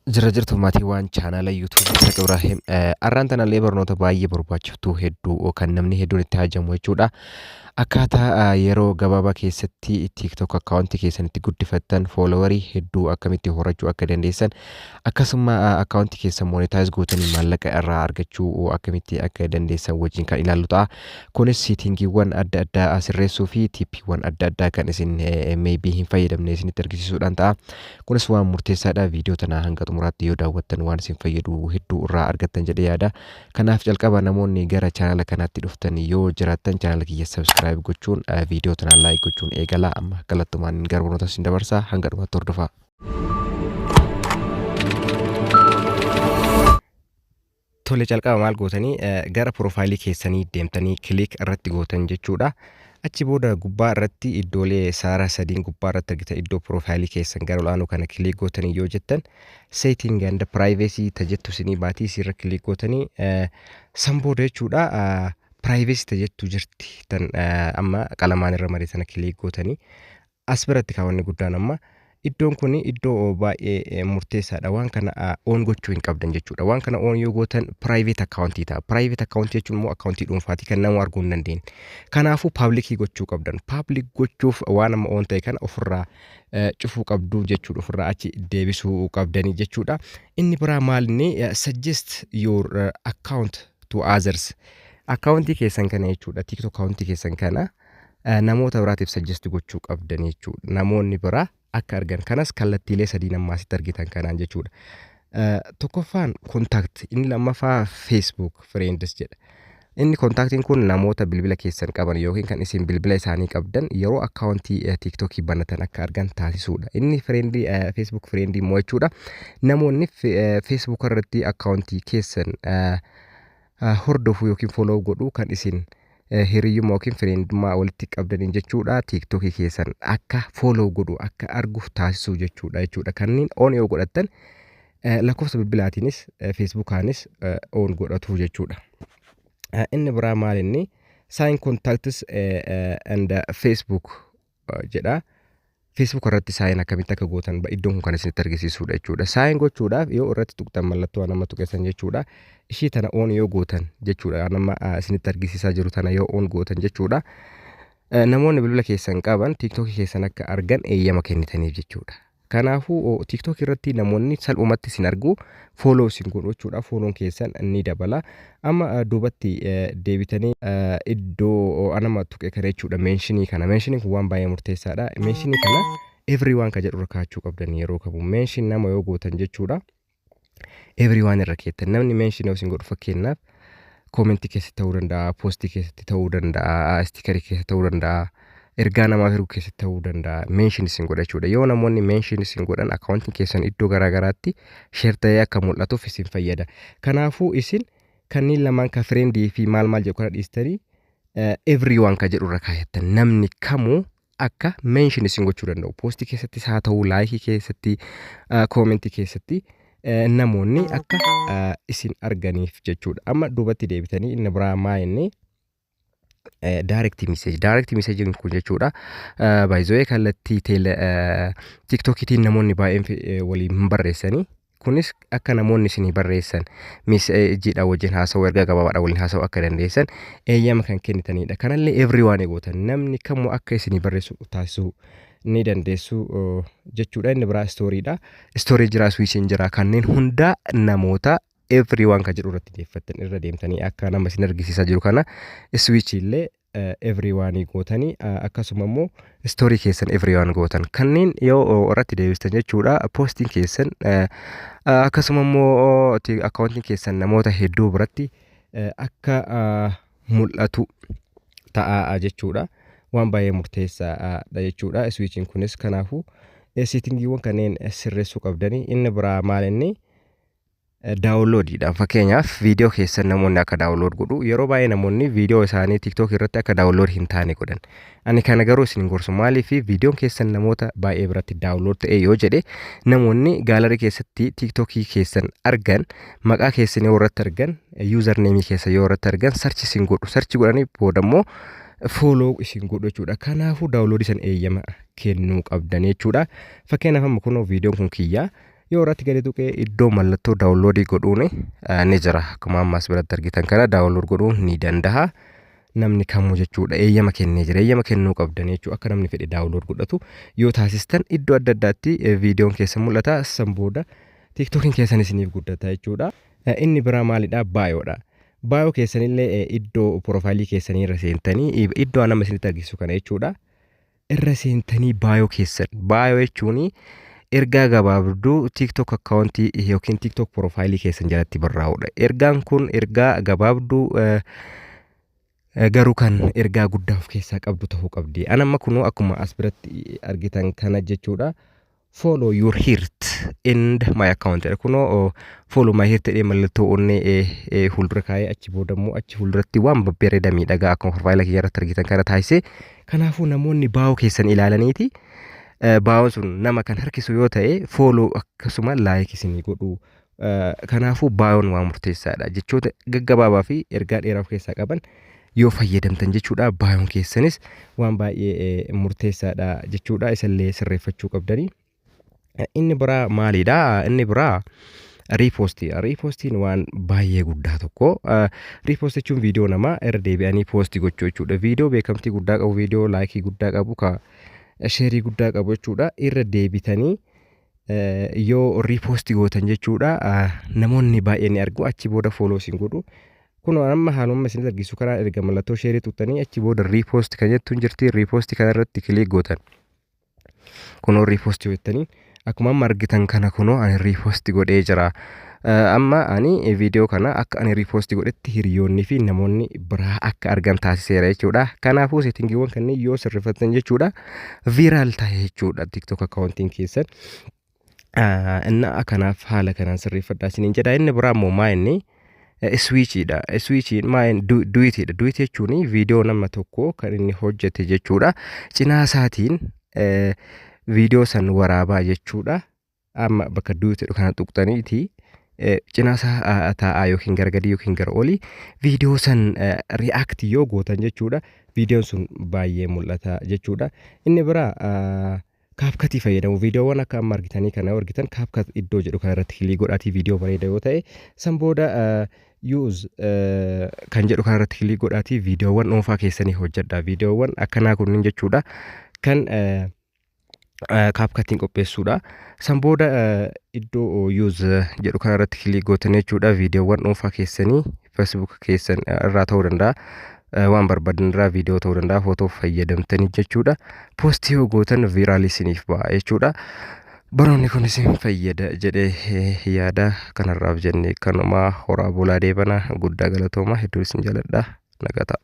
Jirtu maatiiwwan chaanala YouTube Sheek Ibrahim arraantan illee barnoota baay'ee barbaachiftuu hedduu kan namni hedduun itti hajamu jechuudha. Akkaataa yeroo gabaabaa keessatti TikTok akkaawuntii keessanitti guddifattan foolowarii hedduu akkamitti horachuu akka dandeessan akkasuma akkaawuntii keessan monetaayiz gootanii maallaqa irraa argachuu akkamitti akka dandeessan wajjin kan ilaallu ta'a. Kunis siitingiiwwan adda addaa sirreessuu fi tiippiiwwan adda addaa kan isin maybe hin fayyadamne isinitti argisiisuudhaan ta'a. Kunis waan murteessaadha. Viidiyoo tana hanga xumuraatti yoo daawwattan waan isin fayyadu hedduu irraa argattan jedhee yaada. Kanaaf jalqaba namoonni gara chaanala kanaatti dhuftan yoo jiraattan chaanala kiyya subscribe gochuun viidiyoo tana like gochuun eegala. Amma kallattumaan gara barnoota isin dabarsa hanga dhumaatti hordofaa. Tole jalqaba maal gootanii gara profaayilii keessanii deemtanii kilik irratti gootan jechuudha. Achi booda gubbaa irratti iddoolee saara sadiin gubbaa irratti argitan iddoo profaayilii keessan gara olaanoo kana kilik gootanii yoo jettan setting and privacy tajettu isinii baatii isirra kilik gootanii san booda jechuudha privacy tajettu jirti tan amma qalamaan irra marii sana kilik gootanii as biratti kaawwanni guddaan amma iddoon kun iddoo baay'ee murteessaadha. Waan kana on gochuu hin qabdan jechuudha. Waan kana on yoo gootan private account ta'a. Private account jechuun immoo accountii dhuunfaati kan nama arguu hin dandeenye. Kanaafuu public gochuu qabdan. Public gochuuf waan amma on ta'e kana ofirraa cufuu qabdu jechuudha. Ofirraa achi deebisuu qabdanii jechuudha. Inni biraa maal inni suggest your account to others. Accountii keessan kana jechuudha. TikTok accountii keessan kana namoota biraatiif suggest gochuu qabdan jechuudha. Namoonni biraa akka argan kanas kallattiilee sadii namaasitti argitan kanaan jechuudha. Tokkoffaan contact, inni lammaffaa Facebook friends jedha. Inni contactiin kun namoota bilbila keessan qaban yookiin kan isin bilbila isaanii qabdan yeroo akkaawuntii TikTokii banatan akka argan taasisuudha. Inni friendly Facebook friendly immoo jechuudha. Namoonni Facebook irratti akkaawuntii keessan hordofuu yookiin follow godhuu kan isin hiriyyummaa yookiin friendummaa walitti qabdaniin jechuudha. TikTokii keessan akka follow godhu akka arguuf taasisuu jechuudha. Kanneen on yoo godhattan lakkoofsa bilbilaatiinis Facebookaanis on godhatu jechuudha. Inni biraa maal inni sign contacts and Facebook jedha. Facebook irratti sign akkamitti akka gootan iddoon kun kan isinitti argisiisuudha jechuudha. Sign gochuudhaaf yoo irratti tuqxan mallattoo nama tuqeessan jechuudha. Ishii tana on yoo gootan jechuudha. Nama isinitti argisiisaa jiru tana yoo on gootan jechuudha. Namoonni bilbila keessan qaban TikTok keessan akka argan eeyyama kennitaniif jechuudha. Kanaafuu TikTok irratti namoonni salphumatti isin argu follow isin godhu jechuudha. Follow keessan ni dabala. Amma duubatti deebitanii iddoo anama tuqe kana jechuudha. Mentionii kana. Mentionii kun waan baay'ee murteessaadha. Mentionii kana everyone ka jedhu irra kaa'achuu qabdan yeroo kabu. Mention nama yoo gootan jechuudha. Everyone irra keettan. Namni mention isin godhu fakkeenyaaf commenti keessatti ta'uu danda'a, postii keessatti ta'uu danda'a, stikerii keessatti ta'uu danda'a. Ergaa namaaf erguu keessatti ta'uu danda'a. Mention isin godha jechuudha. Yoo namoonni mention isin godhan akkaawuntiin keessan iddoo garaagaraatti share ta'ee akka mul'atuuf isin fayyada. Kanaafuu isin kanneen lamaan ka friendii fi maal jedhu kana dhiistanii everyone ka jedhu irra kaayattan. Namni kamuu akka mention isin gochuu danda'u. Postii keessattis haa ta'uu, laayikii keessatti, koomentii keessatti namoonni akka isin arganiif jechuudha. Amma duubatti deebitanii inni biraa maa inni direct message kun jechuudha. By the way kallattii TikTokiitiin namoonni baay'een waliin barreessanii kunis akka namoonni isin barreessan messageedha wajjin haasa'uu ergaa gabaabaadha waliin haasa'uu akka dandeessan eeyyama kan kennitanidha. Kanallee everyone gootan namni kamuu akka isin barreessu taasisuu ni dandeessu jechuudha. Inni biraa stooriidha. Stoorii jira, switchiin jira. Kanneen hunda namoota everyone ka jedhu irratti deeffattan irra deemtanii akka nama isin argisiisaa jiru kana switch illee everyone gootanii akkasuma immoo story keessan everyone gootan. Kanneen yoo irratti deebistan jechuudha. Postiin keessan akkasuma immoo akkaawuntiin keessan namoota hedduu biratti akka mul'atu ta'a jechuudha. Waan baay'ee murteessaadha jechuudha. Switchiin kunis kanaafuu settingiiwwan kanneen sirreessuu qabdanii. Inni biraa maal inni daawunloodiidhaan fakkeenyaaf viidiyoo keessan namoonni akka daawunlood godhu yeroo baay'ee namoonni viidiyoo isaanii TikTok irratti akka daawunlood hin taane godhan. Ani kana garuu isin gorsu maaliif viidiyoon keessan namoota baay'ee biratti daawunlood ta'e yoo jedhe namoonni gaalarii keessatti TikTokii keessan argan maqaa keessan yoo irratti argan username keessan yoo irratti argan search isin godhu. Search godhanii booda immoo follow isin godhu jechuudha. Kanaafuu daawunlood isin eeyyama kennuu qabdan jechuudha. Fakkeenyaaf amma kunoo viidiyoon kun kiyya yoo irratti gadi tuqee iddoo mallattoo daawunloodii godhuun ni jira. Akkuma ammas biratti argitan kana daawunlood godhuun ni danda'a. Namni kamuu jechuudha eeyyama kennee jira. Eeyyama kennuu qabdan jechuudha akka namni fedhe daawunlood godhatu yoo taasistan iddoo adda addaatti viidiyoon keessa mul'ata. San booda TikTokiin keessan isiniif guddata jechuudha. Inni biraa maalidha? Baayoodha. Baayoo keessanillee iddoo profaayilii keessanii irra seentanii iddoo nama isinitti argisu kana jechuudha. Irra seentanii baayoo keessan. Baayoo jechuun ergaa gabaabduu TikTok akkaawuntii yookiin TikTok profaayilii keessan jalatti barraa'udha. Ergaan kun ergaa gabaabduu garuu kan ergaa guddaa of keessaa qabdu ta'uu qabdi. Anamma kunoo akkuma as biratti argitan kana jechuudha. Follow your heart in my account. Kunoo follow my heart jedhee mallattoo onnee fuuldura kaa'ee achi boodammoo achi fuulduratti waan babbareeda miidhagaa akkuma profaayilii kiyya irratti argitan kana taasisee. Kanaafuu namoonni baayoo keessan ilaalaniiti baayoon sun nama kan harkisu yoo ta'e follow akkasuma like isinii godhu. Kanaafuu baayoon waan murteessaadha. Jechoota gaggabaabaa fi ergaa dheeraa of keessaa qaban yoo fayyadamtan jechuudha. Baayoon keessanis waan baay'ee murteessaadha jechuudha. Isallee sirreeffachuu qabdanii. Inni biraa maalidha? Inni biraa riipoostii. Riipoostiin waan baay'ee guddaa tokko. Riipoostii jechuun viidiyoo namaa irra deebi'anii poostii gochuu jechuudha. Viidiyoo beekamtii guddaa qabu, viidiyoo laayikii guddaa qabu, sheerii guddaa qabu jechuudha. Irra deebitanii yoo riipoostii gootan jechuudha. Namoonni baay'een ni argu. Achi booda fooloo isin godhu. Kun amma haaluma isin argisu kana erga mallattoo sheerii tuqxanii achi booda riipoostii kan jettuun jirti. Riipoostii kana irratti kilik gootan. Kunoo riipoostii jettanii akkuma amma argitan kana kunoo ani riipoostii godhee jira. Amma ani viidiyoo kana akka ani riipoostii godhetti hiriyoonni fi namoonni biraa akka argan taasiseera jechuudha. Kanaafuu seetingiiwwan kanneen yoo sirreeffatan jechuudha viiraal ta'e jechuudha TikTok akkaawuntiin keessan. Inna kanaaf haala kanaan sirreeffadhaa isiniin jedha. Inni biraa immoo maa inni swiichiidha. Swiichiin maa inni duwitiidha. Duwiti jechuun viidiyoo nama tokko kan inni hojjete jechuudha. Cinaa isaatiin viidiyoo san waraabaa jechuudha. Amma bakka duwiti kana tuqxaniiti cinaa isaa taa'aa yookiin gargadii yookiin gara olii viidiyoo san ri'aaktii yoo gootan jechuudha. Viidiyoon sun baay'ee mul'ata jechuudha. Inni biraa kaapkatii fayyadamu. Viidiyoowwan akka amma argitanii kana yoo argitan kaapkat iddoo jedhu kana irratti kilik godhaatii viidiyoo bareeda yoo ta'e san booda use kan jedhu kana irratti kilik godhaatii viidiyoowwan dhuunfaa keessanii hojjedha. Viidiyoowwan akkanaa kunniin jechuudha kan kaapkatiin qopheessuudha. San booda iddoo use jedhu kana irratti kilik gootan jechuudha. Viidiyoowwan dhuunfaa keessanii Facebook keessan irraa ta'uu danda'a. Waan barbaadan irraa viidiyoo ta'uu danda'a. Footoo fayyadamtanii jechuudha. Poostii yoo gootan viiraalii isiniif ba'a jechuudha. Baroonni kun isin fayyada jedhee yaada kanarraaf jennee kanuma horaa bulaa deebana. Guddaa galatooma. Hedduu isin jaalladha. Nagataa.